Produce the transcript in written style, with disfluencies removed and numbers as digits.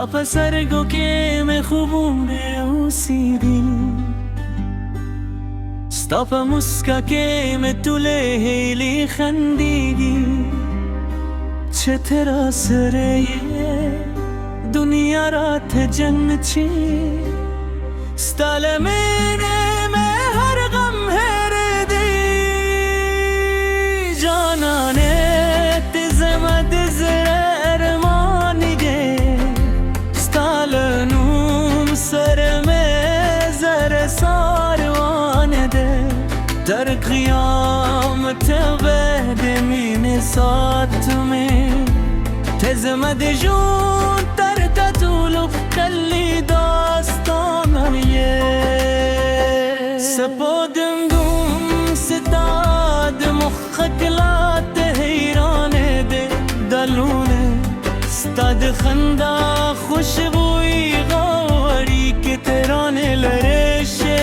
ستا پسرگو که مخوبونه اوسیدی ستا پا مسکا که متوله هیلی خندیدی چه ترا سره دنیا رات جنتی ستا لمنه میں ہر غم ہر دی جانانے تزمد زر ارمانی دے ستا لنوم سر میں زر ساروان دے در قیامت بعد من ساعت میں تزمد جون تر تطولو خلي داستانم سپودم گم ستاد مخک لات حیران ده دلونه ستاد خندا خوشبوئی غوری که ترانه لرشه